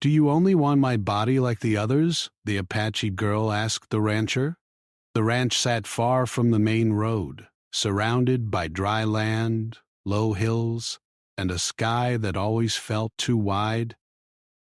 "Do you only want my body like the others?" the Apache girl asked the rancher. The ranch sat far from the main road, surrounded by dry land, low hills, and a sky that always felt too wide.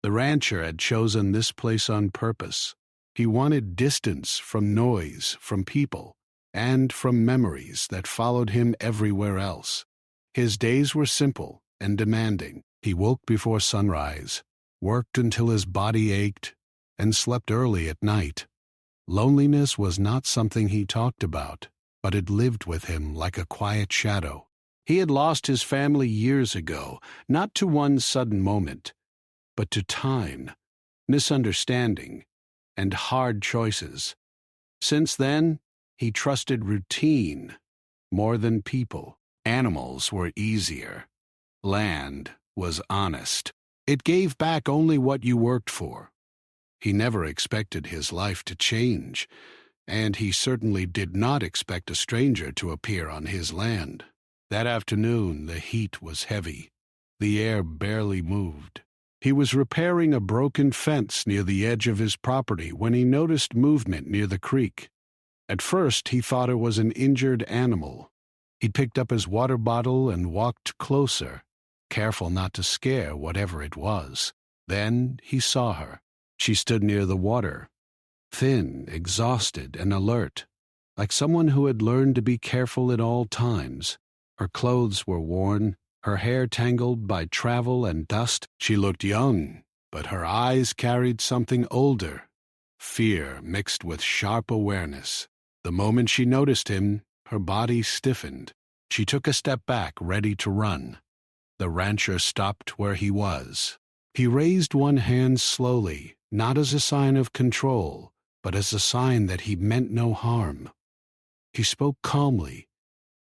The rancher had chosen this place on purpose. He wanted distance from noise, from people, and from memories that followed him everywhere else. His days were simple and demanding. He woke before sunrise, worked until his body ached, and slept early at night. Loneliness was not something he talked about, but it lived with him like a quiet shadow. He had lost his family years ago, not to one sudden moment, but to time, misunderstanding, and hard choices. Since then, he trusted routine more than people. Animals were easier. Land was honest. It gave back only what you worked for. He never expected his life to change, and he certainly did not expect a stranger to appear on his land. That afternoon, the heat was heavy. The air barely moved. He was repairing a broken fence near the edge of his property when he noticed movement near the creek. At first, he thought it was an injured animal. He picked up his water bottle and walked closer, careful not to scare whatever it was. Then he saw her. She stood near the water, thin, exhausted, and alert, like someone who had learned to be careful at all times. Her clothes were worn, her hair tangled by travel and dust. She looked young, but her eyes carried something older, fear mixed with sharp awareness. The moment she noticed him, her body stiffened. She took a step back, ready to run. The rancher stopped where he was. He raised one hand slowly, not as a sign of control, but as a sign that he meant no harm. He spoke calmly,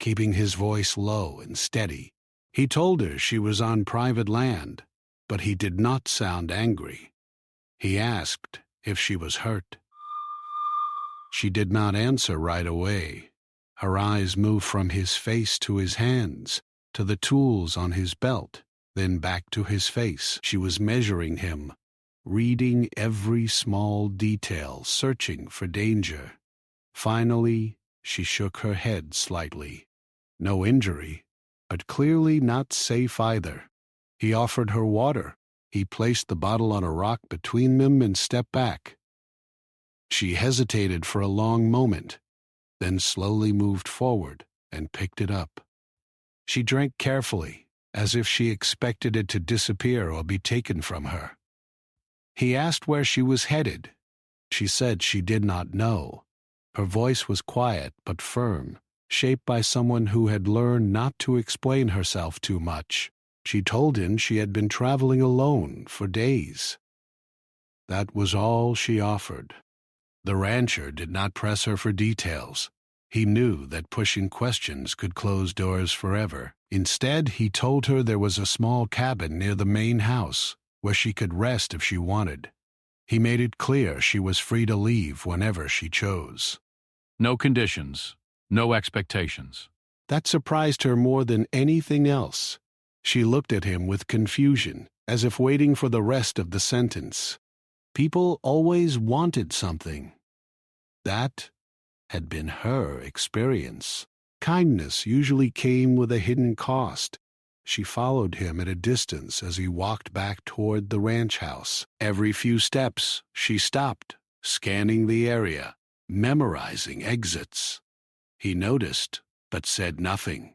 keeping his voice low and steady. He told her she was on private land, but he did not sound angry. He asked if she was hurt. She did not answer right away. Her eyes moved from his face to his hands, to the tools on his belt, then back to his face. She was measuring him, reading every small detail, searching for danger. Finally, she shook her head slightly. No injury, but clearly not safe either. He offered her water. He placed the bottle on a rock between them and stepped back. She hesitated for a long moment, then slowly moved forward and picked it up. She drank carefully, as if she expected it to disappear or be taken from her. He asked where she was headed. She said she did not know. Her voice was quiet but firm, shaped by someone who had learned not to explain herself too much. She told him she had been traveling alone for days. That was all she offered. The rancher did not press her for details. He knew that pushing questions could close doors forever. Instead, he told her there was a small cabin near the main house where she could rest if she wanted. He made it clear she was free to leave whenever she chose. No conditions, no expectations. That surprised her more than anything else. She looked at him with confusion, as if waiting for the rest of the sentence. People always wanted something. That had been her experience. Kindness usually came with a hidden cost. She followed him at a distance as he walked back toward the ranch house. Every few steps, she stopped, scanning the area, memorizing exits. He noticed, but said nothing.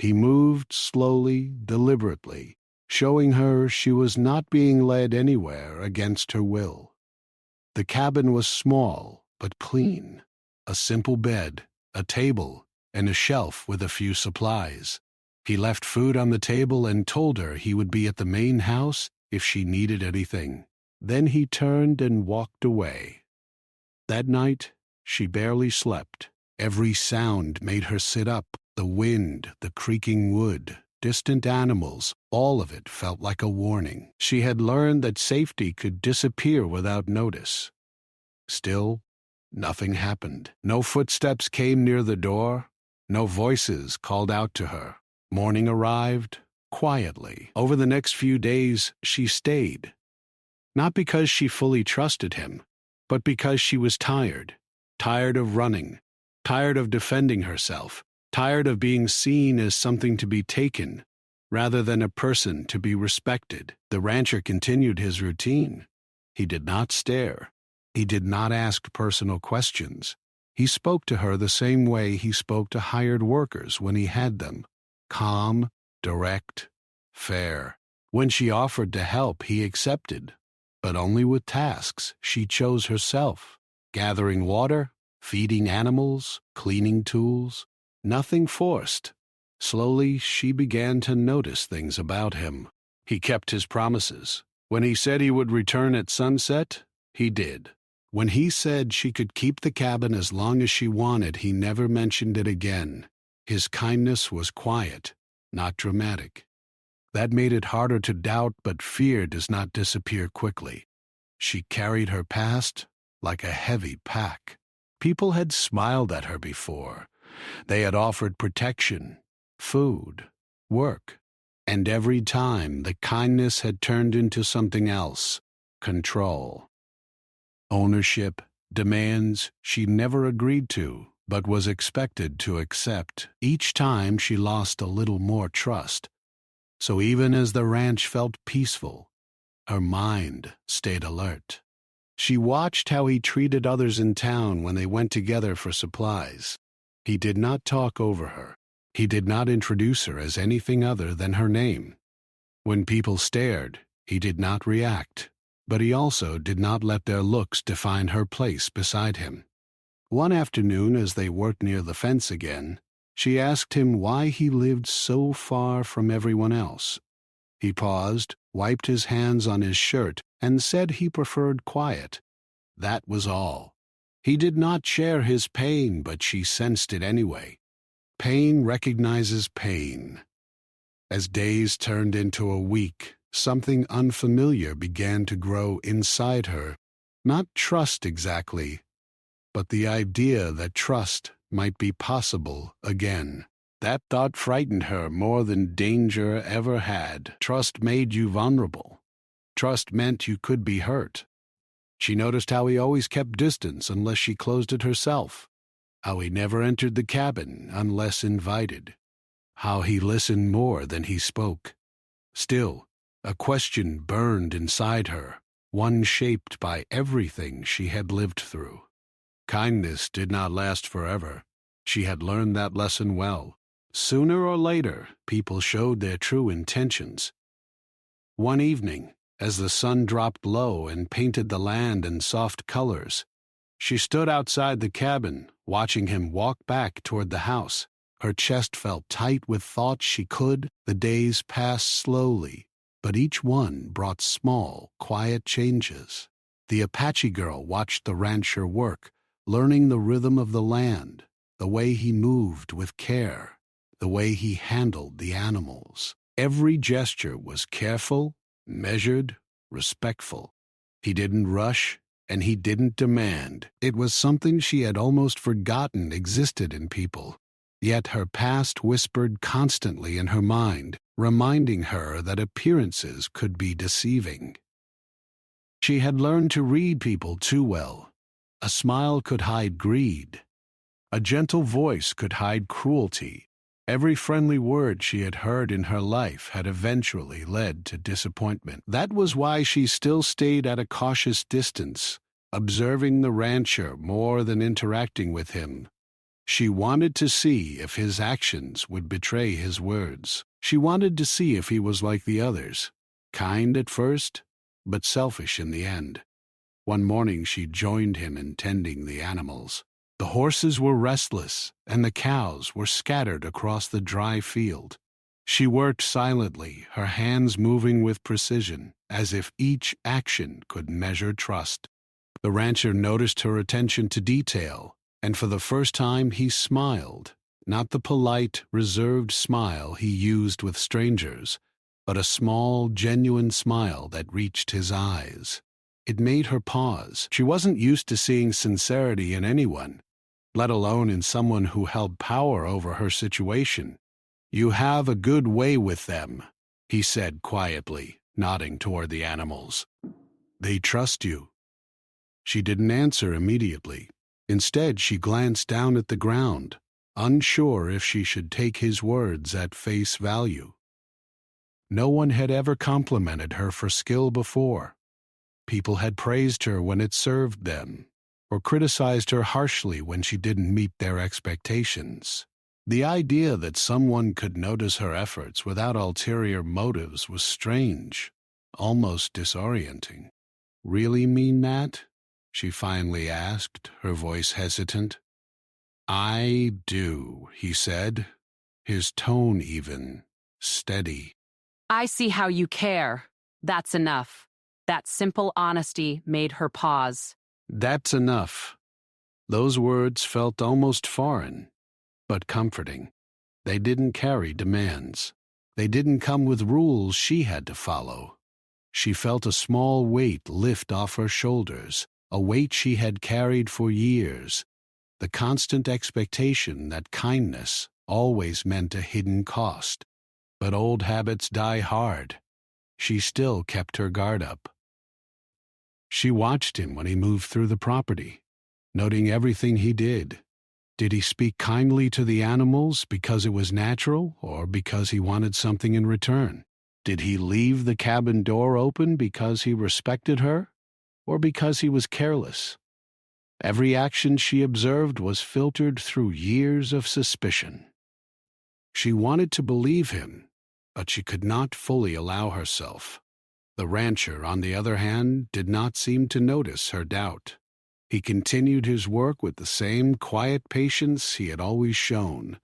He moved slowly, deliberately, showing her she was not being led anywhere against her will. The cabin was small but clean. A simple bed, a table, and a shelf with a few supplies. He left food on the table and told her he would be at the main house if she needed anything. Then he turned and walked away. That night, she barely slept. Every sound made her sit up. The wind, the creaking wood, distant animals, all of it felt like a warning. She had learned that safety could disappear without notice. Still, nothing happened. No footsteps came near the door. No voices called out to her. Morning arrived, quietly. Over the next few days, she stayed. Not because she fully trusted him, but because she was tired. Tired of running. Tired of defending herself. Tired of being seen as something to be taken, rather than a person to be respected. The rancher continued his routine. He did not stare. He did not ask personal questions. He spoke to her the same way he spoke to hired workers when he had them. Calm, direct, fair. When she offered to help, he accepted, but only with tasks she chose herself. Gathering water, feeding animals, cleaning tools. Nothing forced. Slowly, she began to notice things about him. He kept his promises. When he said he would return at sunset, he did. When he said she could keep the cabin as long as she wanted, he never mentioned it again. His kindness was quiet, not dramatic. That made it harder to doubt, but fear does not disappear quickly. She carried her past like a heavy pack. People had smiled at her before. They had offered protection, food, work, and every time the kindness had turned into something else: control. Ownership, demands she never agreed to, but was expected to accept. Each time she lost a little more trust. So even as the ranch felt peaceful, her mind stayed alert. She watched how he treated others in town when they went together for supplies. He did not talk over her. He did not introduce her as anything other than her name. When people stared, he did not react, but he also did not let their looks define her place beside him. One afternoon, as they worked near the fence again, she asked him why he lived so far from everyone else. He paused, wiped his hands on his shirt, and said he preferred quiet. That was all. He did not share his pain, but she sensed it anyway. Pain recognizes pain. As days turned into a week, something unfamiliar began to grow inside her. Not trust exactly, but the idea that trust might be possible again. That thought frightened her more than danger ever had. Trust made you vulnerable. Trust meant you could be hurt. She noticed how he always kept distance unless she closed it herself, how he never entered the cabin unless invited, how he listened more than he spoke. Still, a question burned inside her, one shaped by everything she had lived through. Kindness did not last forever. She had learned that lesson well. Sooner or later, people showed their true intentions. One evening, as the sun dropped low and painted the land in soft colors, she stood outside the cabin, watching him walk back toward the house. Her chest felt tight with thoughts she could. The days passed slowly, but each one brought small, quiet changes. The Apache girl watched the rancher work, learning the rhythm of the land, the way he moved with care, the way he handled the animals. Every gesture was careful, measured, respectful. He didn't rush, and he didn't demand. It was something she had almost forgotten existed in people. Yet her past whispered constantly in her mind, reminding her that appearances could be deceiving. She had learned to read people too well. A smile could hide greed. A gentle voice could hide cruelty. Every friendly word she had heard in her life had eventually led to disappointment. That was why she still stayed at a cautious distance, observing the rancher more than interacting with him. She wanted to see if his actions would betray his words. She wanted to see if he was like the others, kind at first, but selfish in the end. One morning she joined him in tending the animals. The horses were restless, and the cows were scattered across the dry field. She worked silently, her hands moving with precision, as if each action could measure trust. The rancher noticed her attention to detail, and for the first time he smiled, not the polite, reserved smile he used with strangers, but a small, genuine smile that reached his eyes. It made her pause. She wasn't used to seeing sincerity in anyone, let alone in someone who held power over her situation. "You have a good way with them," he said quietly, nodding toward the animals. They trust you. She didn't answer immediately. Instead, she glanced down at the ground, unsure if she should take his words at face value. No one had ever complimented her for skill before. People had praised her when it served them, or criticized her harshly when she didn't meet their expectations. The idea that someone could notice her efforts without ulterior motives was strange, almost disorienting. Really mean that? She finally asked, her voice hesitant. I do, he said, his tone even, steady. I see how you care. That's enough. That simple honesty made her pause. That's enough. Those words felt almost foreign, but comforting. They didn't carry demands. They didn't come with rules she had to follow. She felt a small weight lift off her shoulders, a weight she had carried for years, the constant expectation that kindness always meant a hidden cost. But old habits die hard. She still kept her guard up. She watched him when he moved through the property, noting everything he did. Did he speak kindly to the animals because it was natural or because he wanted something in return? Did he leave the cabin door open because he respected her or because he was careless? Every action she observed was filtered through years of suspicion. She wanted to believe him, but she could not fully allow herself. The rancher, on the other hand, did not seem to notice her doubt. He continued his work with the same quiet patience he had always shown.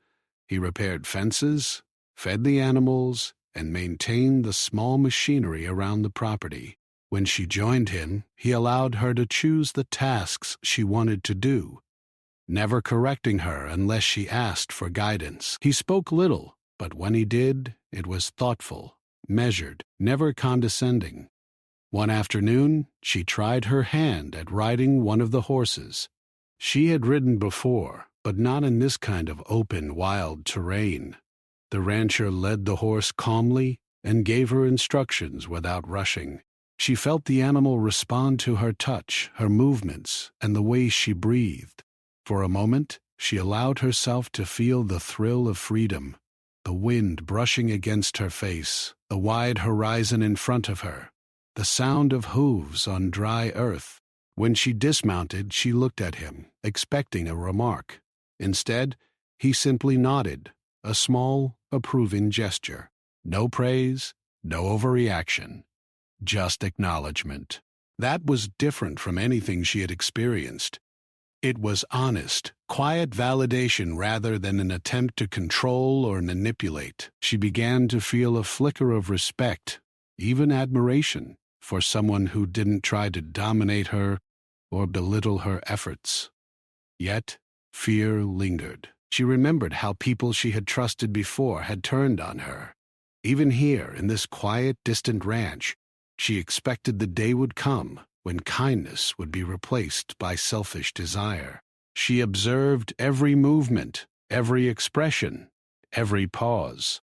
He repaired fences, fed the animals, and maintained the small machinery around the property. When she joined him, he allowed her to choose the tasks she wanted to do, never correcting her unless she asked for guidance. He spoke little, but when he did, it was thoughtful, measured, never condescending. One afternoon, she tried her hand at riding one of the horses. She had ridden before, but not in this kind of open, wild terrain. The rancher led the horse calmly and gave her instructions without rushing. She felt the animal respond to her touch, her movements, and the way she breathed. For a moment, she allowed herself to feel the thrill of freedom, the wind brushing against her face, the wide horizon in front of her, the sound of hooves on dry earth. When she dismounted, she looked at him, expecting a remark. Instead, he simply nodded, a small, approving gesture. No praise, no overreaction, just acknowledgement. That was different from anything she had experienced. It was honest, quiet validation rather than an attempt to control or manipulate. She began to feel a flicker of respect, even admiration, for someone who didn't try to dominate her or belittle her efforts. Yet, fear lingered. She remembered how people she had trusted before had turned on her. Even here, in this quiet, distant ranch, she expected the day would come when kindness would be replaced by selfish desire. She observed every movement, every expression, every pause.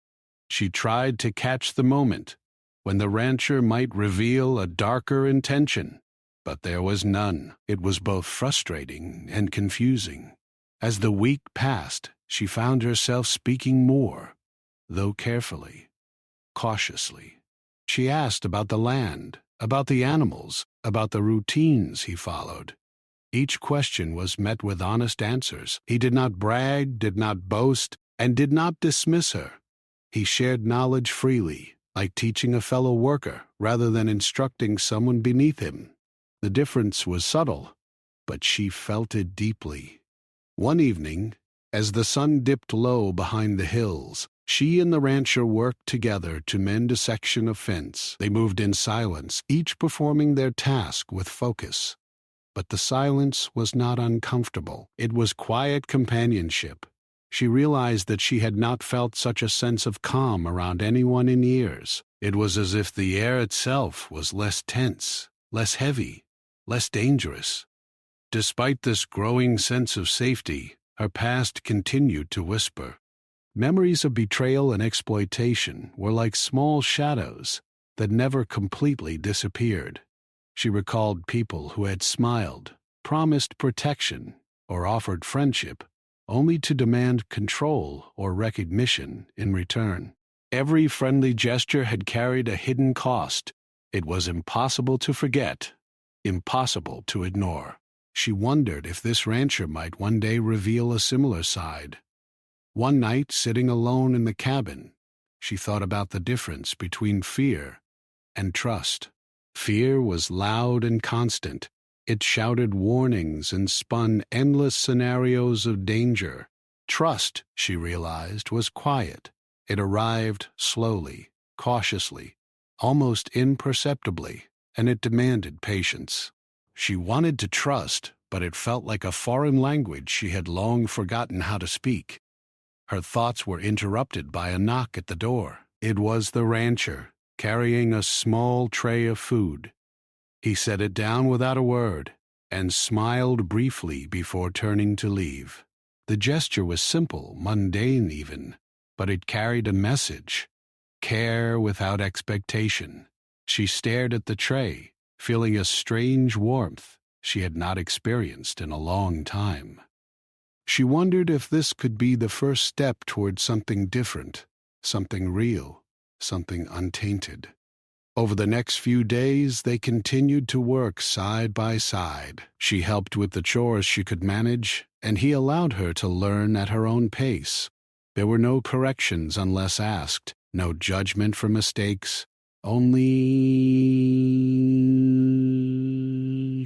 She tried to catch the moment when the rancher might reveal a darker intention, but there was none. It was both frustrating and confusing. As the week passed, she found herself speaking more, though carefully, cautiously. She asked about the land, about the animals, about the routines he followed. Each question was met with honest answers. He did not brag, did not boast, and did not dismiss her. He shared knowledge freely, like teaching a fellow worker rather than instructing someone beneath him. The difference was subtle, but she felt it deeply. One evening, as the sun dipped low behind the hills, she and the rancher worked together to mend a section of fence. They moved in silence, each performing their task with focus. But the silence was not uncomfortable. It was quiet companionship. She realized that she had not felt such a sense of calm around anyone in years. It was as if the air itself was less tense, less heavy, less dangerous. Despite this growing sense of safety, her past continued to whisper. Memories of betrayal and exploitation were like small shadows that never completely disappeared. She recalled people who had smiled, promised protection, or offered friendship, only to demand control or recognition in return. Every friendly gesture had carried a hidden cost. It was impossible to forget, impossible to ignore. She wondered if this rancher might one day reveal a similar side. One night, sitting alone in the cabin, she thought about the difference between fear and trust. Fear was loud and constant. It shouted warnings and spun endless scenarios of danger. Trust, she realized, was quiet. It arrived slowly, cautiously, almost imperceptibly, and it demanded patience. She wanted to trust, but it felt like a foreign language she had long forgotten how to speak. Her thoughts were interrupted by a knock at the door. It was the rancher, carrying a small tray of food. He set it down without a word and smiled briefly before turning to leave. The gesture was simple, mundane even, but it carried a message: care without expectation. She stared at the tray, feeling a strange warmth she had not experienced in a long time. She wondered if this could be the first step toward something different, something real, something untainted. Over the next few days, they continued to work side by side. She helped with the chores she could manage, and he allowed her to learn at her own pace. There were no corrections unless asked, no judgment for mistakes, only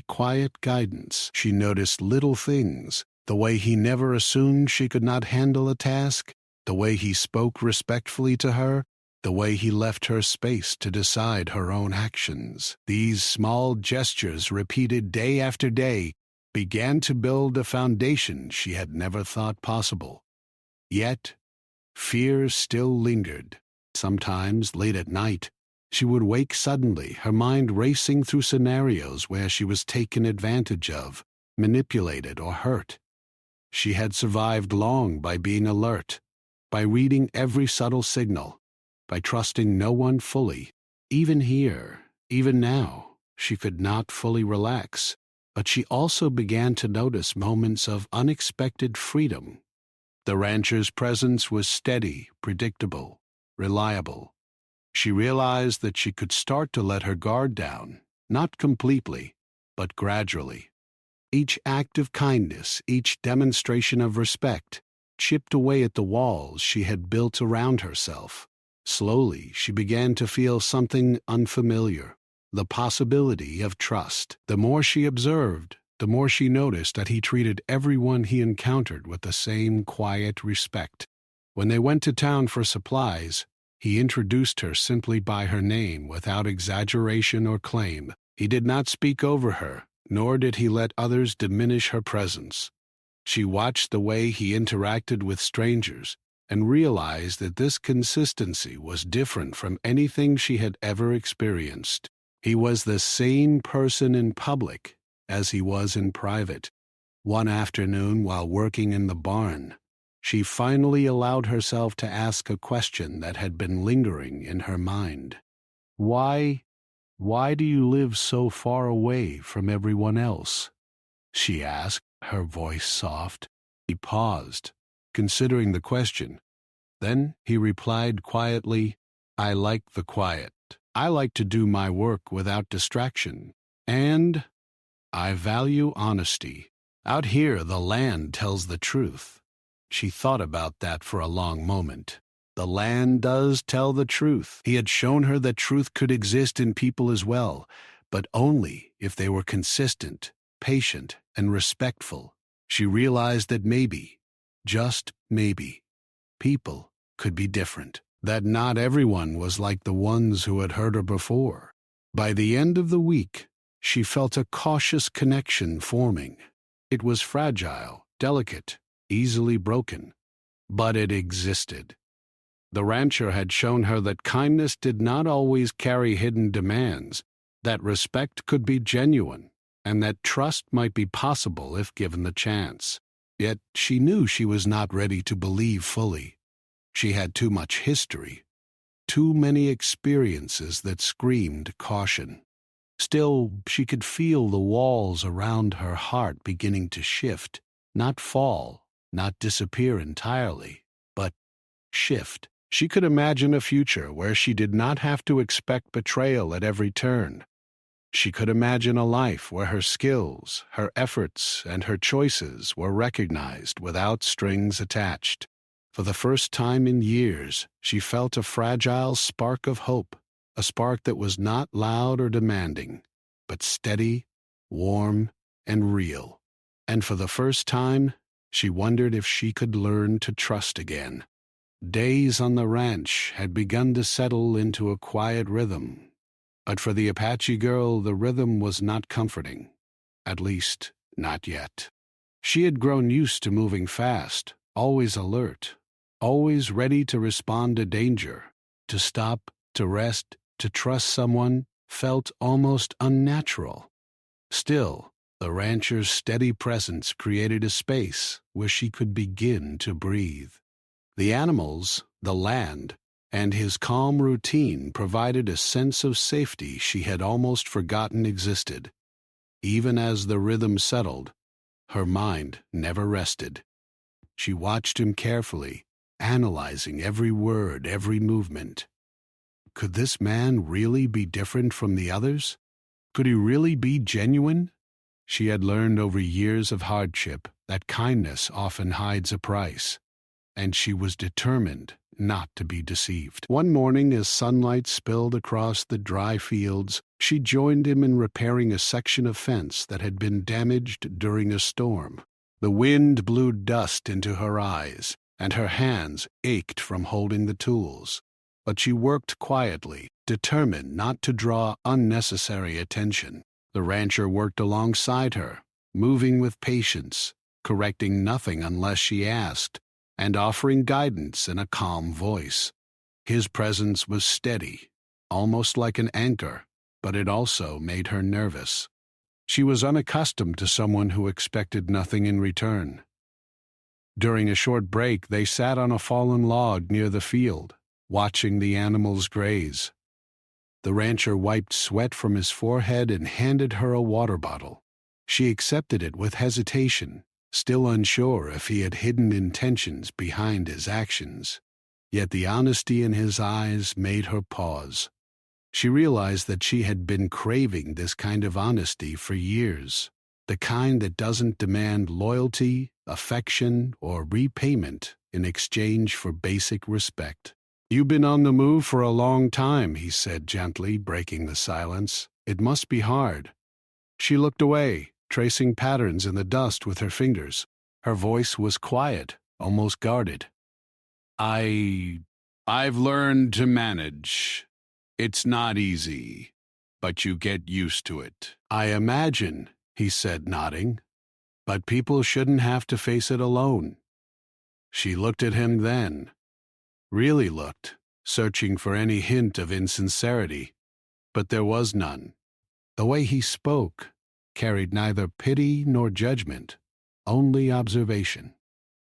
quiet guidance. She noticed little things, the way he never assumed she could not handle a task, the way he spoke respectfully to her, the way he left her space to decide her own actions. These small gestures, repeated day after day, began to build a foundation she had never thought possible. Yet, fear still lingered. Sometimes, late at night, she would wake suddenly, her mind racing through scenarios where she was taken advantage of, manipulated, or hurt. She had survived long by being alert, by reading every subtle signal, by trusting no one fully. Even here, even now, she could not fully relax, but she also began to notice moments of unexpected freedom. The rancher's presence was steady, predictable, reliable. She realized that she could start to let her guard down, not completely, but gradually. Each act of kindness, each demonstration of respect, chipped away at the walls she had built around herself. Slowly, she began to feel something unfamiliar, the possibility of trust. The more she observed, the more she noticed that he treated everyone he encountered with the same quiet respect. When they went to town for supplies, he introduced her simply by her name without exaggeration or claim. He did not speak over her, nor did he let others diminish her presence. She watched the way he interacted with strangers and realized that this consistency was different from anything she had ever experienced. He was the same person in public as he was in private. One afternoon, while working in the barn, she finally allowed herself to ask a question that had been lingering in her mind. Why do you live so far away from everyone else?" she asked, her voice soft. He paused, considering the question. Then he replied quietly, "I like the quiet. I like to do my work without distraction. And I value honesty. Out here, the land tells the truth." She thought about that for a long moment. The land does tell the truth. He had shown her that truth could exist in people as well, but only if they were consistent, patient, and respectful. She realized that maybe, just maybe, people could be different, that not everyone was like the ones who had hurt her before. By the end of the week, she felt a cautious connection forming. It was fragile, delicate, easily broken, but it existed. The rancher had shown her that kindness did not always carry hidden demands, that respect could be genuine, and that trust might be possible if given the chance. Yet she knew she was not ready to believe fully. She had too much history, too many experiences that screamed caution. Still, she could feel the walls around her heart beginning to shift, not fall, not disappear entirely, but shift. She could imagine a future where she did not have to expect betrayal at every turn. She could imagine a life where her skills, her efforts, and her choices were recognized without strings attached. For the first time in years, she felt a fragile spark of hope, a spark that was not loud or demanding, but steady, warm, and real. And for the first time, she wondered if she could learn to trust again. Days on the ranch had begun to settle into a quiet rhythm, but for the Apache girl, the rhythm was not comforting, at least not yet. She had grown used to moving fast, always alert, always ready to respond to danger. To stop, to rest, to trust someone felt almost unnatural. Still, the rancher's steady presence created a space where she could begin to breathe. The animals, the land, and his calm routine provided a sense of safety she had almost forgotten existed. Even as the rhythm settled, her mind never rested. She watched him carefully, analyzing every word, every movement. Could this man really be different from the others? Could he really be genuine? She had learned over years of hardship that kindness often hides a price, and she was determined not to be deceived. One morning, as sunlight spilled across the dry fields, she joined him in repairing a section of fence that had been damaged during a storm. The wind blew dust into her eyes, and her hands ached from holding the tools. But she worked quietly, determined not to draw unnecessary attention. The rancher worked alongside her, moving with patience, correcting nothing unless she asked, and offering guidance in a calm voice. His presence was steady, almost like an anchor, but it also made her nervous. She was unaccustomed to someone who expected nothing in return. During a short break, they sat on a fallen log near the field, watching the animals graze. The rancher wiped sweat from his forehead and handed her a water bottle. She accepted it with hesitation, still unsure if he had hidden intentions behind his actions. Yet the honesty in his eyes made her pause. She realized that she had been craving this kind of honesty for years, the kind that doesn't demand loyalty, affection, or repayment in exchange for basic respect. "You've been on the move for a long time," he said gently, breaking the silence. "It must be hard." She looked away, tracing patterns in the dust with her fingers. Her voice was quiet, almost guarded. I've learned to manage. It's not easy, but you get used to it." "I imagine," he said, nodding. "But people shouldn't have to face it alone." She looked at him then, really looked, searching for any hint of insincerity, but there was none. The way he spoke carried neither pity nor judgment, only observation.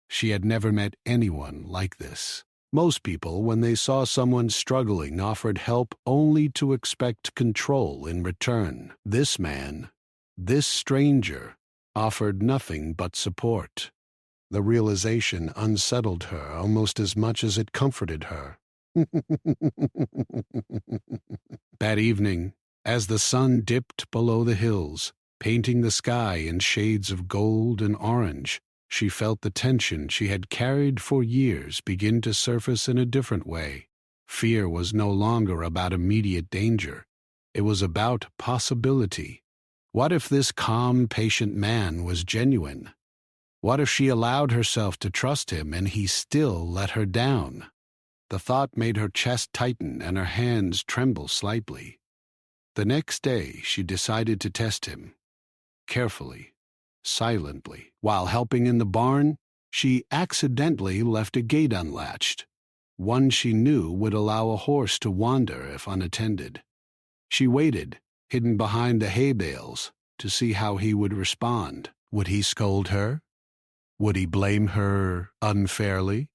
She had never met anyone like this. Most people, when they saw someone struggling, offered help only to expect control in return. This man, this stranger, offered nothing but support. The realization unsettled her almost as much as it comforted her. That evening, as the sun dipped below the hills, painting the sky in shades of gold and orange, she felt the tension she had carried for years begin to surface in a different way. Fear was no longer about immediate danger. It was about possibility. What if this calm, patient man was genuine? What if she allowed herself to trust him and he still let her down? The thought made her chest tighten and her hands tremble slightly. The next day, she decided to test him. Carefully, silently. While helping in the barn, she accidentally left a gate unlatched, one she knew would allow a horse to wander if unattended. She waited, hidden behind the hay bales, to see how he would respond. Would he scold her? Would he blame her unfairly?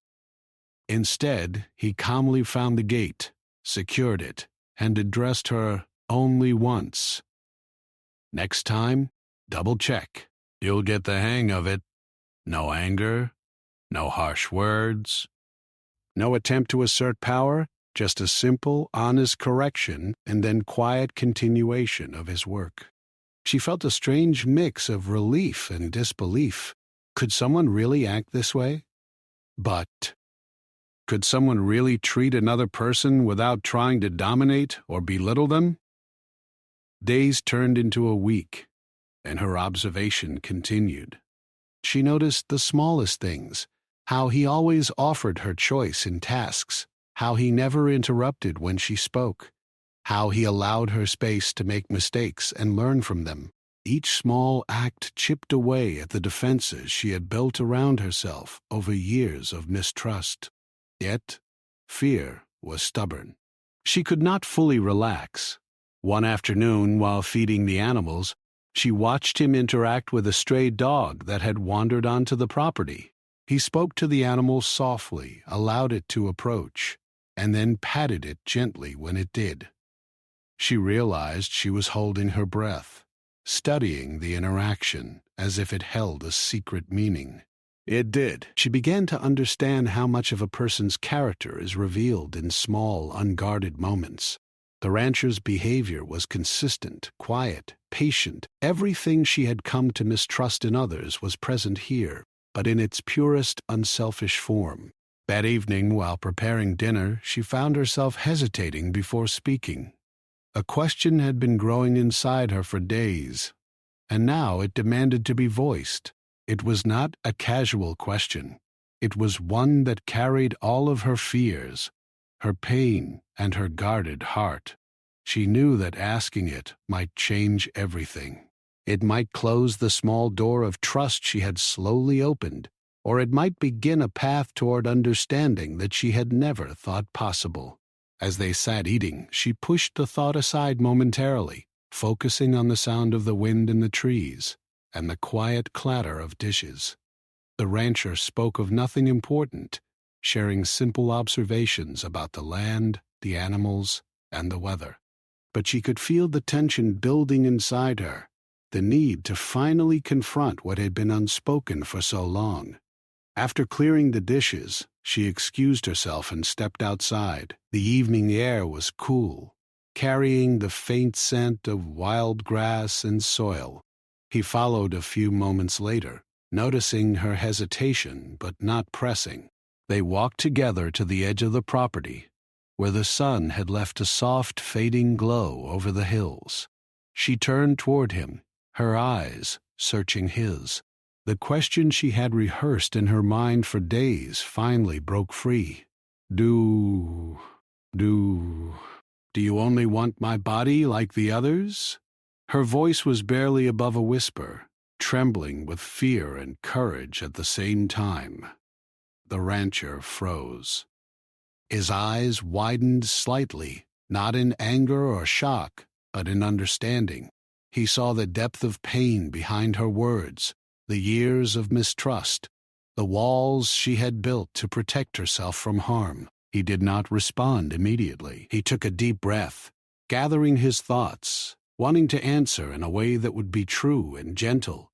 Instead, he calmly found the gate, secured it, and addressed her only once. "Next time, double check. You'll get the hang of it. No anger, no harsh words, no attempt to assert power, just a simple, honest correction and then quiet continuation of his work." She felt a strange mix of relief and disbelief. Could someone really act this way? But could someone really treat another person without trying to dominate or belittle them? Days turned into a week, and her observation continued. She noticed the smallest things, how he always offered her choice in tasks, how he never interrupted when she spoke, how he allowed her space to make mistakes and learn from them. Each small act chipped away at the defenses she had built around herself over years of mistrust. Yet, fear was stubborn. She could not fully relax. One afternoon, while feeding the animals, she watched him interact with a stray dog that had wandered onto the property. He spoke to the animal softly, allowed it to approach, and then patted it gently when it did. She realized she was holding her breath, studying the interaction as if it held a secret meaning. It did. She began to understand how much of a person's character is revealed in small, unguarded moments. The rancher's behavior was consistent, quiet, patient. Everything she had come to mistrust in others was present here, but in its purest, unselfish form. That evening, while preparing dinner, she found herself hesitating before speaking. A question had been growing inside her for days, and now it demanded to be voiced. It was not a casual question. It was one that carried all of her fears, her pain, and her guarded heart. She knew that asking it might change everything. It might close the small door of trust she had slowly opened, or it might begin a path toward understanding that she had never thought possible. As they sat eating, she pushed the thought aside momentarily, focusing on the sound of the wind in the trees and the quiet clatter of dishes. The rancher spoke of nothing important, sharing simple observations about the land, the animals, and the weather. But she could feel the tension building inside her, the need to finally confront what had been unspoken for so long. After clearing the dishes, she excused herself and stepped outside. The evening air was cool, carrying the faint scent of wild grass and soil. He followed a few moments later, noticing her hesitation but not pressing. They walked together to the edge of the property, where the sun had left a soft, fading glow over the hills. She turned toward him, her eyes searching his. The question she had rehearsed in her mind for days finally broke free. Do you only want my body like the others?" Her voice was barely above a whisper, trembling with fear and courage at the same time. The rancher froze. His eyes widened slightly, not in anger or shock, but in understanding. He saw the depth of pain behind her words, the years of mistrust, the walls she had built to protect herself from harm. He did not respond immediately. He took a deep breath, gathering his thoughts, wanting to answer in a way that would be true and gentle,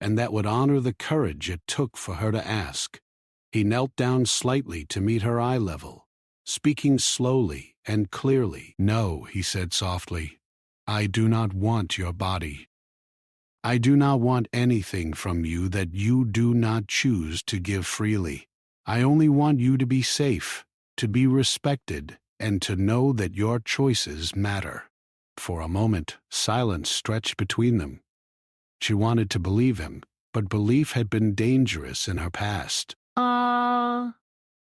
and that would honor the courage it took for her to ask. He knelt down slightly to meet her eye level, speaking slowly and clearly. "No," he said softly, "I do not want your body. I do not want anything from you that you do not choose to give freely. I only want you to be safe, to be respected, and to know that your choices matter." For a moment, silence stretched between them. She wanted to believe him, but belief had been dangerous in her past.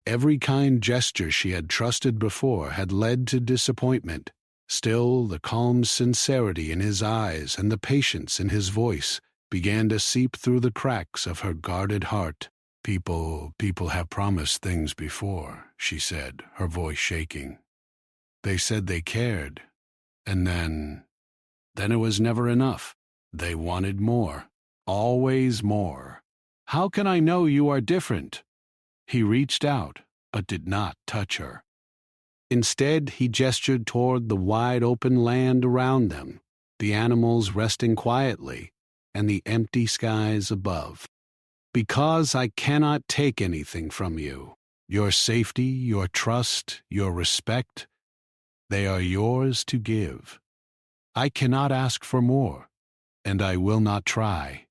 Every kind gesture she had trusted before had led to disappointment. Still, the calm sincerity in his eyes and the patience in his voice began to seep through the cracks of her guarded heart. People have promised things before," she said, her voice shaking. "They said they cared, and then it was never enough. They wanted more, always more. How can I know you are different?" He reached out, but did not touch her. Instead, he gestured toward the wide-open land around them, the animals resting quietly, and the empty skies above. "Because I cannot take anything from you, your safety, your trust, your respect, they are yours to give. I cannot ask for more, and I will not try.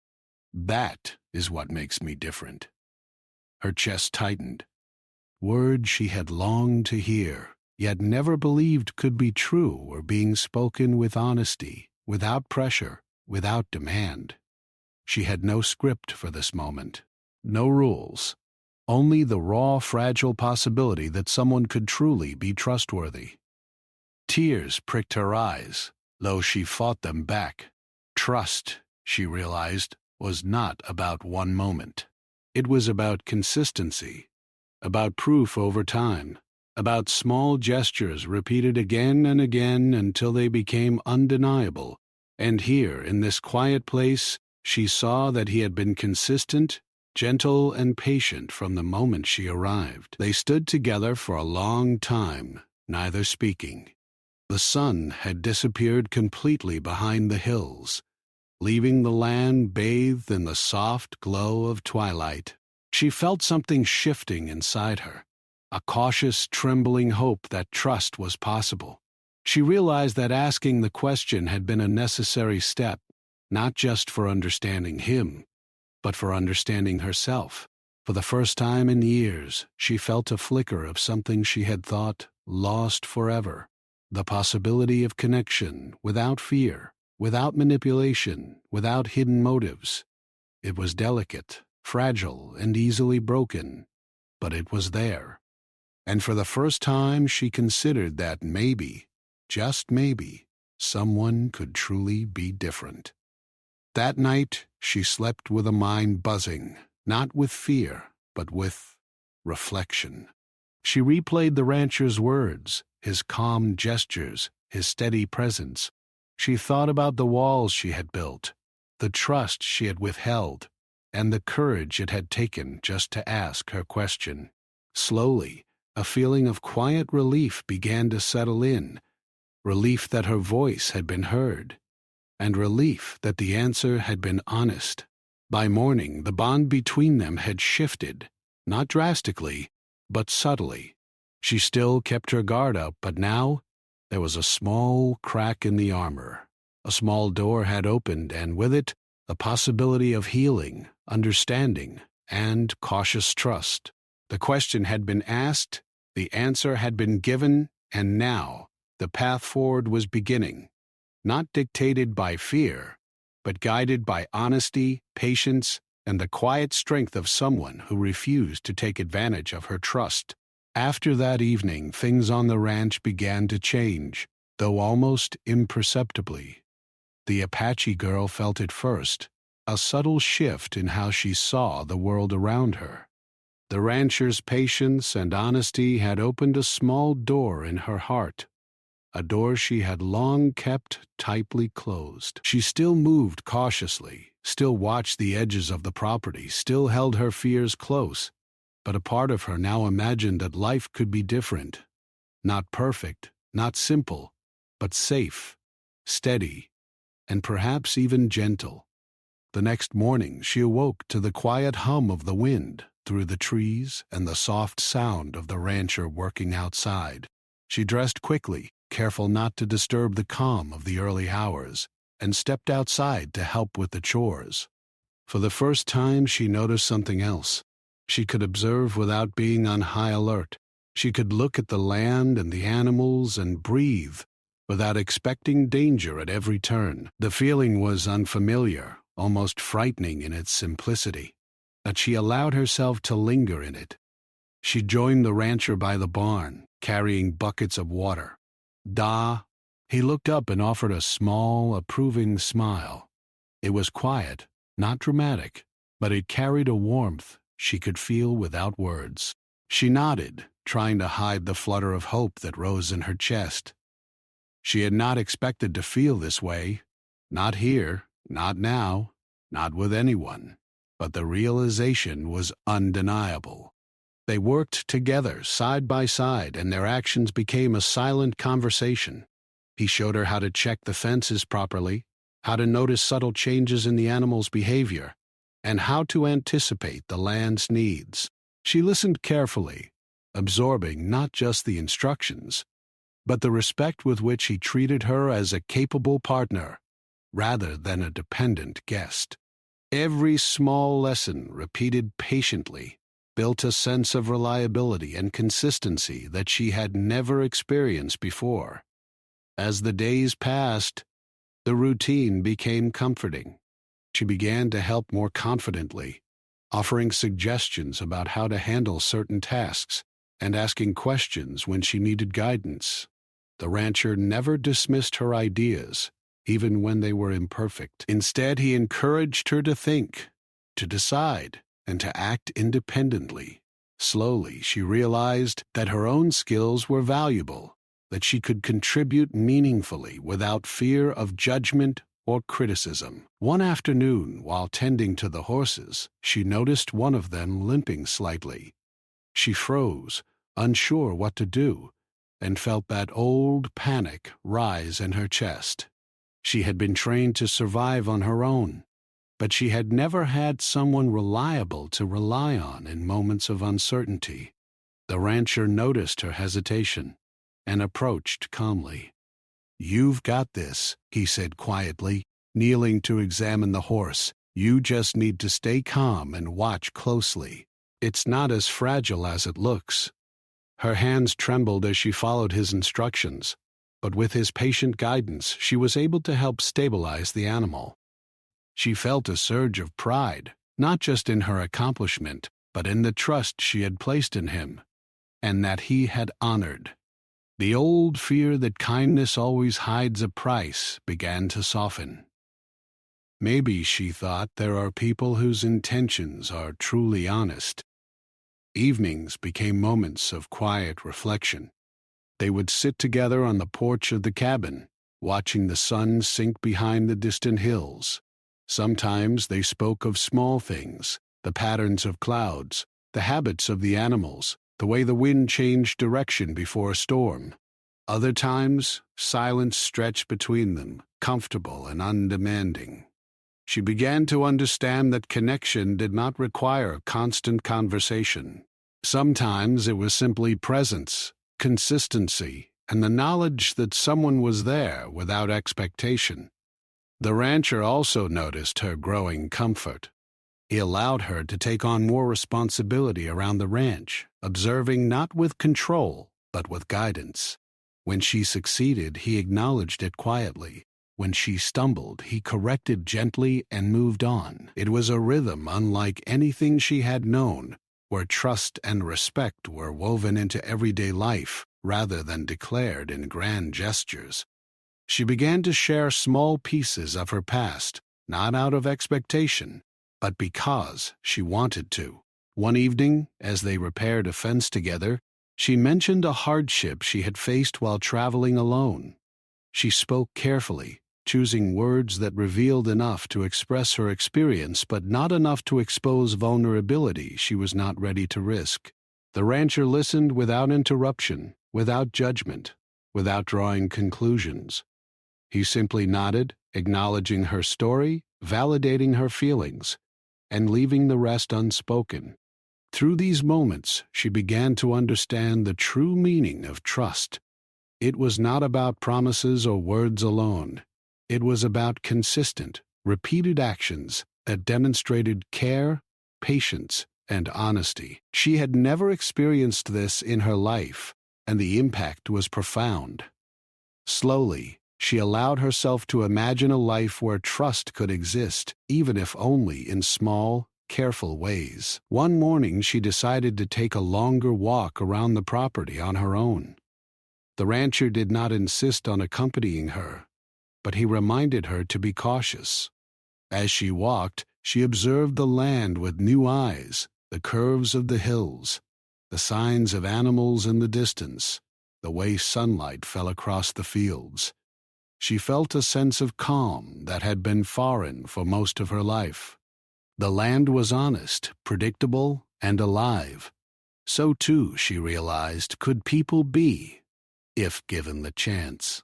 That is what makes me different." Her chest tightened. Words she had longed to hear, yet never believed could be true, were being spoken with honesty, without pressure, without demand. She had no script for this moment, no rules, only the raw, fragile possibility that someone could truly be trustworthy. Tears pricked her eyes, though she fought them back. Trust, she realized, was not about one moment. It was about consistency, about proof over time, about small gestures repeated again and again until they became undeniable. And here, in this quiet place, she saw that he had been consistent, gentle, and patient from the moment she arrived. They stood together for a long time, neither speaking. The sun had disappeared completely behind the hills, leaving the land bathed in the soft glow of twilight. She felt something shifting inside her, a cautious, trembling hope that trust was possible. She realized that asking the question had been a necessary step, not just for understanding him, but for understanding herself. For the first time in years, she felt a flicker of something she had thought lost forever, the possibility of connection without fear, without manipulation, without hidden motives. It was delicate, fragile, and easily broken, but it was there. And for the first time she considered that maybe, just maybe, someone could truly be different. That night she slept with a mind buzzing, not with fear, but with reflection. She replayed the rancher's words, his calm gestures, his steady presence. She thought about the walls she had built, the trust she had withheld, and the courage it had taken just to ask her question. Slowly, a feeling of quiet relief began to settle in, relief that her voice had been heard, and relief that the answer had been honest. By morning, the bond between them had shifted, not drastically, but subtly. She still kept her guard up, but now there was a small crack in the armor. A small door had opened, and with it, the possibility of healing, understanding, and cautious trust. The question had been asked, the answer had been given, and now the path forward was beginning, not dictated by fear, but guided by honesty, patience, and the quiet strength of someone who refused to take advantage of her trust. After that evening, things on the ranch began to change, though almost imperceptibly. The Apache girl felt it first, a subtle shift in how she saw the world around her. The rancher's patience and honesty had opened a small door in her heart, a door she had long kept tightly closed. She still moved cautiously, still watched the edges of the property, still held her fears close, but a part of her now imagined that life could be different. Not perfect, not simple, but safe, steady, and perhaps even gentle. The next morning she awoke to the quiet hum of the wind through the trees and the soft sound of the rancher working outside. She dressed quickly, careful not to disturb the calm of the early hours, and stepped outside to help with the chores. For the first time she noticed something else. She could observe without being on high alert. She could look at the land and the animals and breathe without expecting danger at every turn. The feeling was unfamiliar, almost frightening in its simplicity, but she allowed herself to linger in it. She joined the rancher by the barn, carrying buckets of water. "Da." He looked up and offered a small, approving smile. It was quiet, not dramatic, but it carried a warmth she could feel without words. She nodded, trying to hide the flutter of hope that rose in her chest. She had not expected to feel this way. Not here, not now, not with anyone. But the realization was undeniable. They worked together, side by side, and their actions became a silent conversation. He showed her how to check the fences properly, how to notice subtle changes in the animal's behavior, and how to anticipate the land's needs. She listened carefully, absorbing not just the instructions, but the respect with which he treated her as a capable partner, rather than a dependent guest. Every small lesson, repeated patiently, built a sense of reliability and consistency that she had never experienced before. As the days passed, the routine became comforting. She began to help more confidently, offering suggestions about how to handle certain tasks and asking questions when she needed guidance. The rancher never dismissed her ideas, even when they were imperfect. Instead, he encouraged her to think, to decide, and to act independently. Slowly, she realized that her own skills were valuable, that she could contribute meaningfully without fear of judgment or criticism. One afternoon, while tending to the horses, she noticed one of them limping slightly. She froze, unsure what to do, and felt that old panic rise in her chest. She had been trained to survive on her own, but she had never had someone reliable to rely on in moments of uncertainty. The rancher noticed her hesitation and approached calmly. "You've got this," he said quietly, kneeling to examine the horse. "You just need to stay calm and watch closely. It's not as fragile as it looks." Her hands trembled as she followed his instructions, but with his patient guidance, she was able to help stabilize the animal. She felt a surge of pride, not just in her accomplishment, but in the trust she had placed in him, and that he had honored. The old fear that kindness always hides a price began to soften. Maybe, she thought, there are people whose intentions are truly honest. Evenings became moments of quiet reflection. They would sit together on the porch of the cabin, watching the sun sink behind the distant hills. Sometimes they spoke of small things, the patterns of clouds, the habits of the animals, the way the wind changed direction before a storm. Other times, silence stretched between them, comfortable and undemanding. She began to understand that connection did not require constant conversation. Sometimes it was simply presence, consistency, and the knowledge that someone was there without expectation. The rancher also noticed her growing comfort. He allowed her to take on more responsibility around the ranch, observing not with control, but with guidance. When she succeeded, he acknowledged it quietly. When she stumbled, he corrected gently and moved on. It was a rhythm unlike anything she had known, where trust and respect were woven into everyday life rather than declared in grand gestures. She began to share small pieces of her past, not out of expectation, but because she wanted to. One evening, as they repaired a fence together, she mentioned a hardship she had faced while traveling alone. She spoke carefully, choosing words that revealed enough to express her experience but not enough to expose vulnerability she was not ready to risk. The rancher listened without interruption, without judgment, without drawing conclusions. He simply nodded, acknowledging her story, validating her feelings, and leaving the rest unspoken. Through these moments, she began to understand the true meaning of trust. It was not about promises or words alone. It was about consistent, repeated actions that demonstrated care, patience, and honesty. She had never experienced this in her life, and the impact was profound. Slowly, she allowed herself to imagine a life where trust could exist, even if only in small, careful ways. One morning, she decided to take a longer walk around the property on her own. The rancher did not insist on accompanying her, but he reminded her to be cautious. As she walked, she observed the land with new eyes, the curves of the hills, the signs of animals in the distance, the way sunlight fell across the fields. She felt a sense of calm that had been foreign for most of her life. The land was honest, predictable, and alive, So too, she realized, could people be, if given the chance.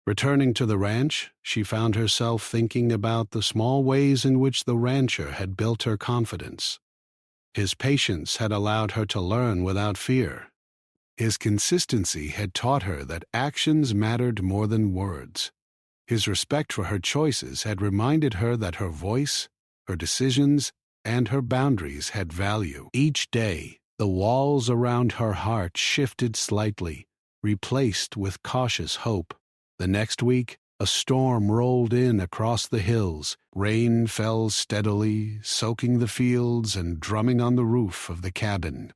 Returning to the ranch, she found herself thinking about the small ways in which the rancher had built her confidence. His patience had allowed her to learn without fear. His consistency had taught her that actions mattered more than words. His respect for her choices had reminded her that her voice, her decisions, and her boundaries had value. Each day, the walls around her heart shifted slightly, replaced with cautious hope. The next week, a storm rolled in across the hills. Rain fell steadily, soaking the fields and drumming on the roof of the cabin.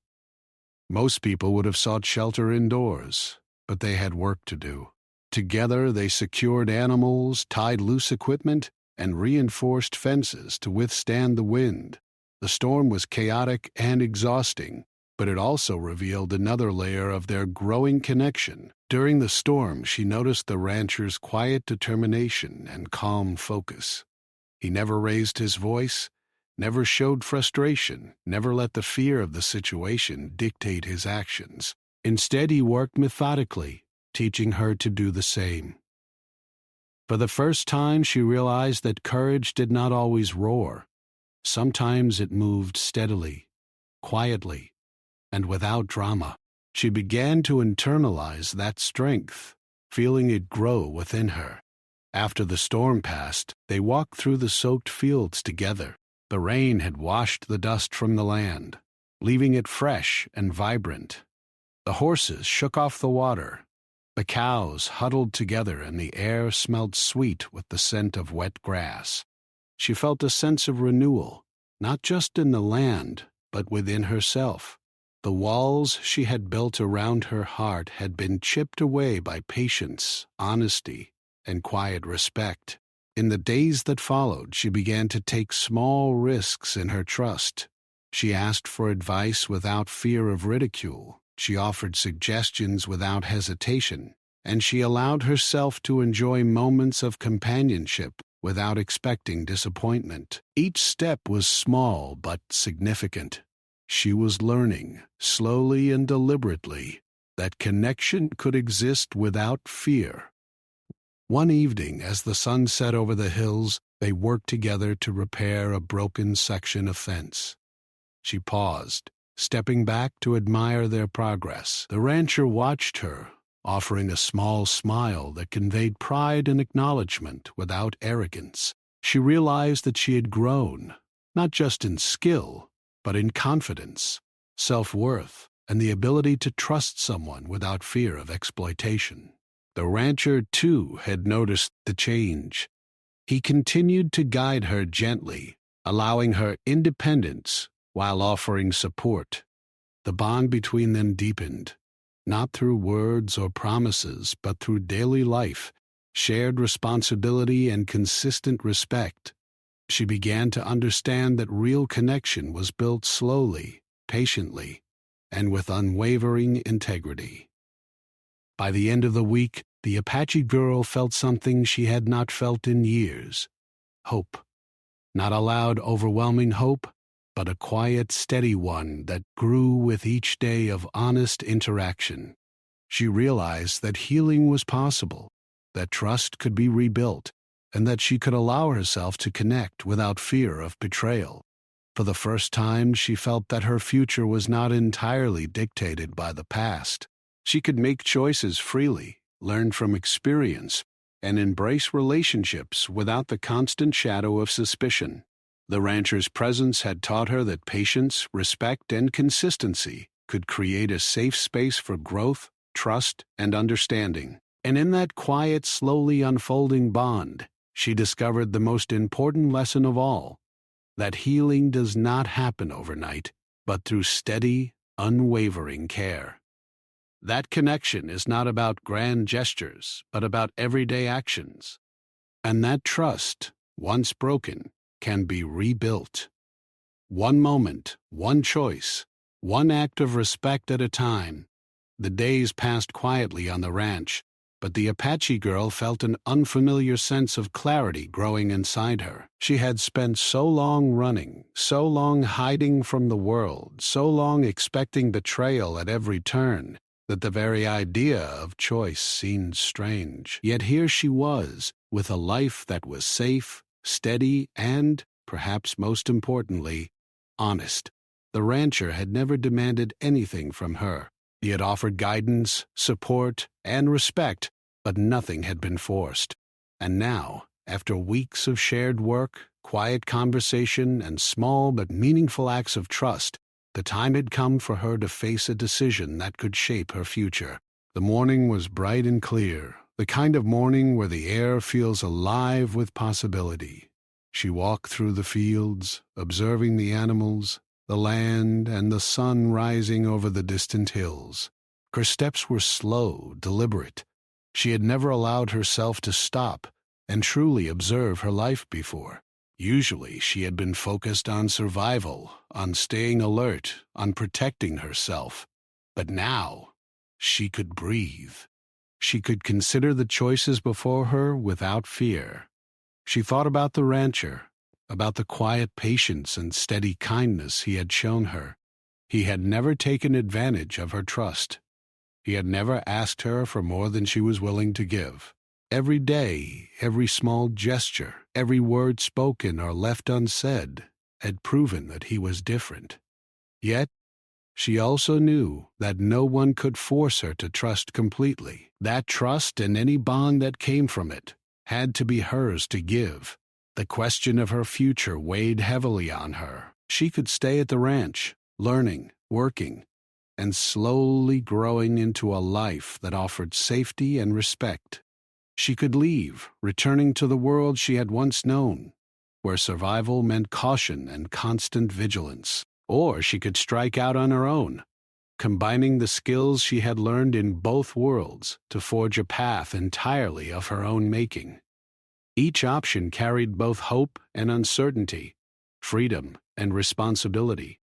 Most people would have sought shelter indoors, but they had work to do. Together, they secured animals, tied loose equipment, and reinforced fences to withstand the wind. The storm was chaotic and exhausting, but it also revealed another layer of their growing connection. During the storm, she noticed the rancher's quiet determination and calm focus. He never raised his voice, never showed frustration, never let the fear of the situation dictate his actions. Instead, he worked methodically, teaching her to do the same. For the first time, she realized that courage did not always roar. Sometimes it moved steadily, quietly, and without drama. She began to internalize that strength, feeling it grow within her. After the storm passed, they walked through the soaked fields together. The rain had washed the dust from the land, leaving it fresh and vibrant. The horses shook off the water. The cows huddled together and the air smelled sweet with the scent of wet grass. She felt a sense of renewal, not just in the land, but within herself. The walls she had built around her heart had been chipped away by patience, honesty, and quiet respect. In the days that followed, she began to take small risks in her trust. She asked for advice without fear of ridicule. She offered suggestions without hesitation, and she allowed herself to enjoy moments of companionship without expecting disappointment. Each step was small but significant. She was learning, slowly and deliberately, that connection could exist without fear. One evening, as the sun set over the hills, they worked together to repair a broken section of fence. She paused, stepping back to admire their progress. The rancher watched her, offering a small smile that conveyed pride and acknowledgement without arrogance. She realized that she had grown, not just in skill, but in confidence, self-worth, and the ability to trust someone without fear of exploitation. The rancher, too, had noticed the change. He continued to guide her gently, allowing her independence while offering support. The bond between them deepened, not through words or promises, but through daily life, shared responsibility, and consistent respect. She began to understand that real connection was built slowly, patiently, and with unwavering integrity. By the end of the week, the Apache girl felt something she had not felt in years: hope. Not a loud, overwhelming hope, but a quiet, steady one that grew with each day of honest interaction. She realized that healing was possible, that trust could be rebuilt, and that she could allow herself to connect without fear of betrayal. For the first time, she felt that her future was not entirely dictated by the past. She could make choices freely, learn from experience, and embrace relationships without the constant shadow of suspicion. The rancher's presence had taught her that patience, respect, and consistency could create a safe space for growth, trust, and understanding. And in that quiet, slowly unfolding bond, she discovered the most important lesson of all: that healing does not happen overnight, but through steady, unwavering care. That connection is not about grand gestures, but about everyday actions. And that trust, once broken, can be rebuilt. One moment, one choice, one act of respect at a time. The days passed quietly on the ranch, But the Apache girl felt an unfamiliar sense of clarity growing inside her. She had spent so long running, so long hiding from the world, so long expecting betrayal at every turn, that the very idea of choice seemed strange. Yet here she was, with a life that was safe, steady, and, perhaps most importantly, honest. The rancher had never demanded anything from her. He had offered guidance, support, and respect, but nothing had been forced. And now, after weeks of shared work, quiet conversation, and small but meaningful acts of trust, the time had come for her to face a decision that could shape her future. The morning was bright and clear, the kind of morning where the air feels alive with possibility. She walked through the fields, observing the animals, the land, and the sun rising over the distant hills. Her steps were slow, deliberate. She had never allowed herself to stop and truly observe her life before. Usually she had been focused on survival, on staying alert, on protecting herself. But now she could breathe. She could consider the choices before her without fear. She thought about the rancher, about the quiet patience and steady kindness he had shown her. He had never taken advantage of her trust. He had never asked her for more than she was willing to give. Every day, every small gesture, every word spoken or left unsaid had proven that he was different. Yet, she also knew that no one could force her to trust completely. That trust and any bond that came from it had to be hers to give. The question of her future weighed heavily on her. She could stay at the ranch, learning, working, and slowly growing into a life that offered safety and respect. She could leave, returning to the world she had once known, where survival meant caution and constant vigilance. Or she could strike out on her own, combining the skills she had learned in both worlds to forge a path entirely of her own making. Each option carried both hope and uncertainty, freedom and responsibility.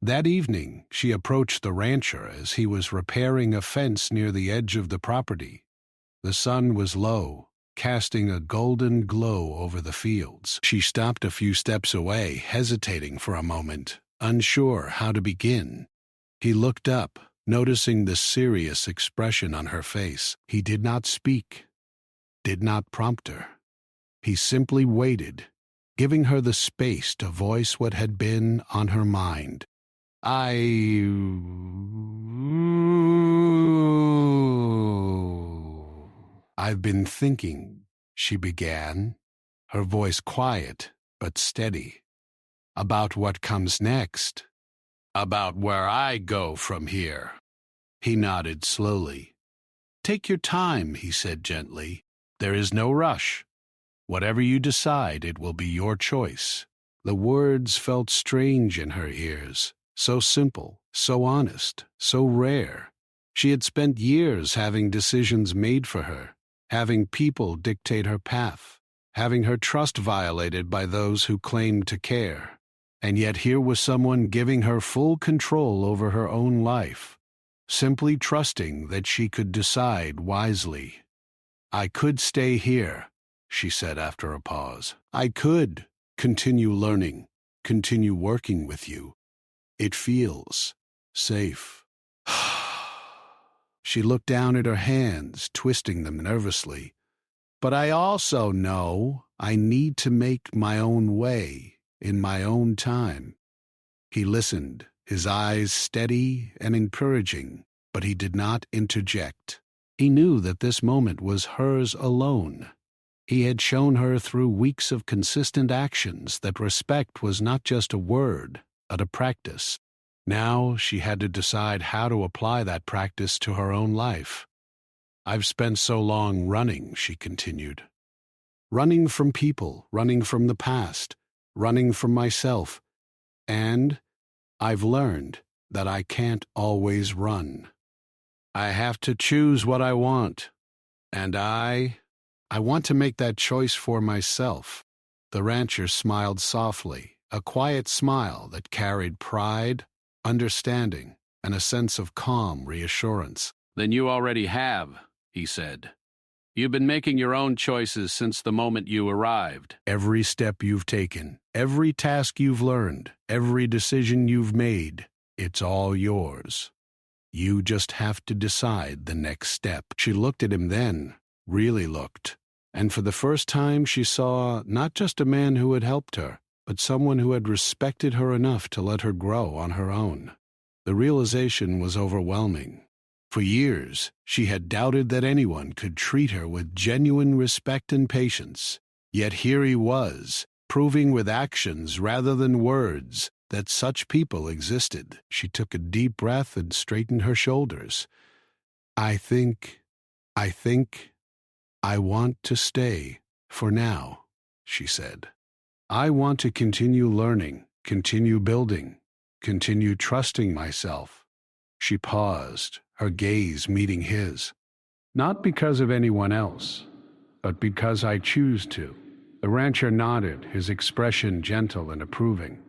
That evening, she approached the rancher as he was repairing a fence near the edge of the property. The sun was low, casting a golden glow over the fields. She stopped a few steps away, hesitating for a moment, unsure how to begin. He looked up, noticing the serious expression on her face. He did not speak, did not prompt her. He simply waited, giving her the space to voice what had been on her mind. I've been thinking, she began, her voice quiet but steady, about what comes next, about where I go from here. He nodded slowly. Take your time, he said gently. There is no rush. Whatever you decide, it will be your choice. The words felt strange in her ears, so simple, so honest, so rare. She had spent years having decisions made for her, having people dictate her path, having her trust violated by those who claimed to care. And yet here was someone giving her full control over her own life, simply trusting that she could decide wisely. I could stay here, she said after a pause. I could continue learning, continue working with you. It feels safe. She looked down at her hands, twisting them nervously. But I also know I need to make my own way, in my own time. He listened, his eyes steady and encouraging, but he did not interject. He knew that this moment was hers alone. He had shown her through weeks of consistent actions that respect was not just a word, but a practice. Now she had to decide how to apply that practice to her own life. I've spent so long running, she continued. Running from people, running from the past, running from myself. And I've learned that I can't always run. I have to choose what I want. And I want to make that choice for myself. The rancher smiled softly, a quiet smile that carried pride, understanding, and a sense of calm reassurance. Then you already have, he said. You've been making your own choices since the moment you arrived. Every step you've taken, every task you've learned, every decision you've made, it's all yours. You just have to decide the next step." She looked at him then, really looked, and for the first time she saw not just a man who had helped her, but someone who had respected her enough to let her grow on her own. The realization was overwhelming. For years, she had doubted that anyone could treat her with genuine respect and patience. Yet here he was, proving with actions rather than words that such people existed. She took a deep breath and straightened her shoulders. I think I want to stay for now," she said. "I want to continue learning, continue building, continue trusting myself." She paused, her gaze meeting his. "Not because of anyone else, but because I choose to." The rancher nodded, his expression gentle and approving.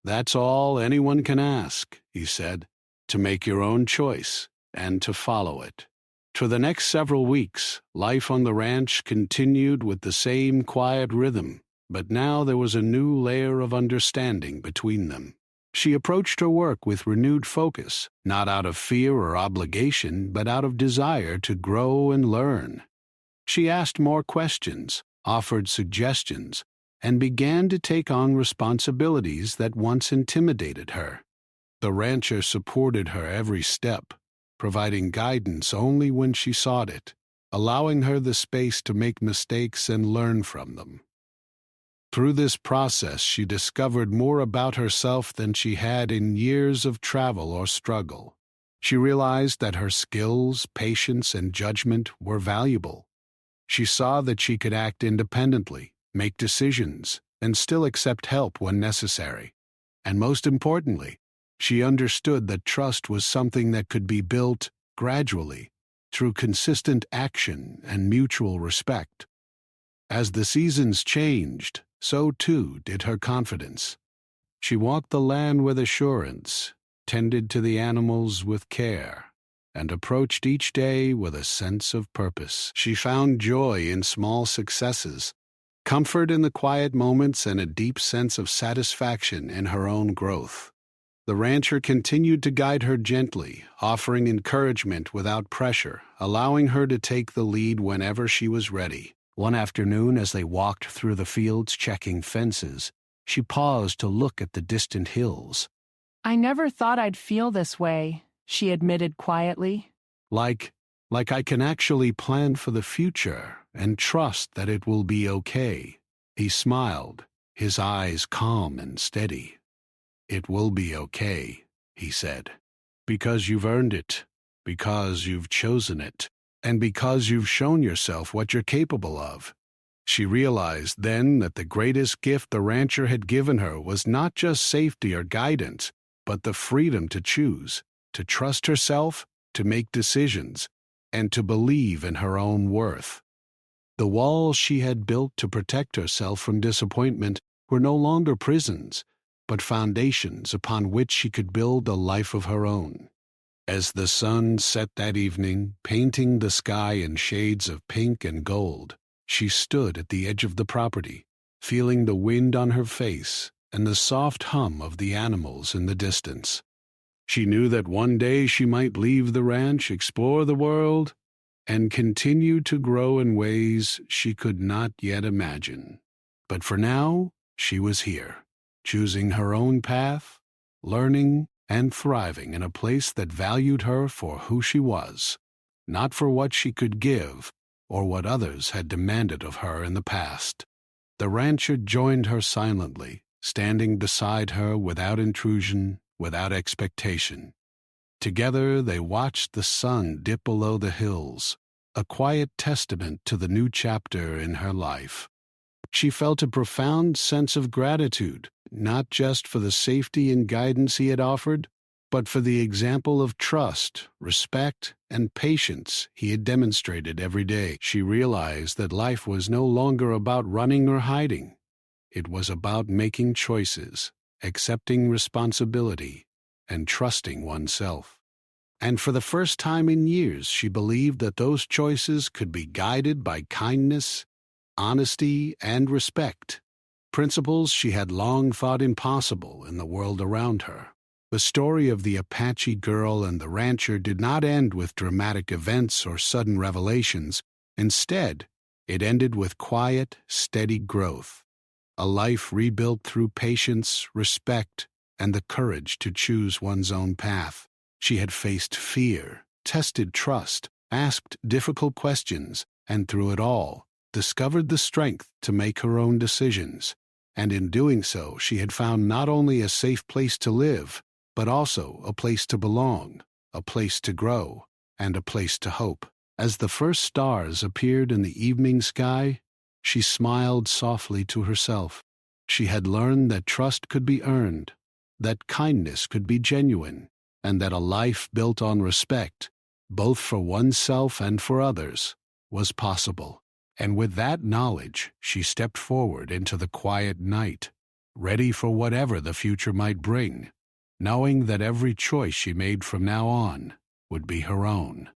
"That's all anyone can ask," he said, "to make your own choice and to follow it." For the next several weeks, life on the ranch continued with the same quiet rhythm, but now there was a new layer of understanding between them. She approached her work with renewed focus, not out of fear or obligation, but out of desire to grow and learn. She asked more questions, offered suggestions, and began to take on responsibilities that once intimidated her. The rancher supported her every step, providing guidance only when she sought it, allowing her the space to make mistakes and learn from them. Through this process, she discovered more about herself than she had in years of travel or struggle. She realized that her skills, patience, and judgment were valuable. She saw that she could act independently, make decisions, and still accept help when necessary. And most importantly, she understood that trust was something that could be built gradually through consistent action and mutual respect. As the seasons changed, so too did her confidence. She walked the land with assurance, tended to the animals with care, and approached each day with a sense of purpose. She found joy in small successes, comfort in the quiet moments, and a deep sense of satisfaction in her own growth. The rancher continued to guide her gently, offering encouragement without pressure, allowing her to take the lead whenever she was ready. One afternoon, as they walked through the fields checking fences, she paused to look at the distant hills. "I never thought I'd feel this way," she admitted quietly. Like I can actually plan for the future and trust that it will be okay." He smiled, his eyes calm and steady. "It will be okay," he said, "because you've earned it, because you've chosen it, and because you've shown yourself what you're capable of." She realized then that the greatest gift the rancher had given her was not just safety or guidance, but the freedom to choose, to trust herself, to make decisions, and to believe in her own worth. The walls she had built to protect herself from disappointment were no longer prisons, but foundations upon which she could build a life of her own. As the sun set that evening, painting the sky in shades of pink and gold, she stood at the edge of the property, feeling the wind on her face and the soft hum of the animals in the distance. She knew that one day she might leave the ranch, explore the world, and continue to grow in ways she could not yet imagine. But for now, she was here, choosing her own path, learning and thriving in a place that valued her for who she was, not for what she could give or what others had demanded of her in the past. The rancher joined her silently, standing beside her without intrusion, without expectation. Together they watched the sun dip below the hills, a quiet testament to the new chapter in her life. She felt a profound sense of gratitude, not just for the safety and guidance he had offered, but for the example of trust, respect, and patience he had demonstrated every day. She realized that life was no longer about running or hiding. It was about making choices, accepting responsibility, and trusting oneself. And for the first time in years, she believed that those choices could be guided by kindness, honesty, and respect, principles she had long thought impossible in the world around her. The story of the Apache girl and the rancher did not end with dramatic events or sudden revelations. Instead, it ended with quiet, steady growth, a life rebuilt through patience, respect, and the courage to choose one's own path. She had faced fear, tested trust, asked difficult questions, and through it all, discovered the strength to make her own decisions. And in doing so, she had found not only a safe place to live, but also a place to belong, a place to grow, and a place to hope. As the first stars appeared in the evening sky, she smiled softly to herself. She had learned that trust could be earned, that kindness could be genuine, and that a life built on respect, both for oneself and for others, was possible. And with that knowledge, she stepped forward into the quiet night, ready for whatever the future might bring, knowing that every choice she made from now on would be her own.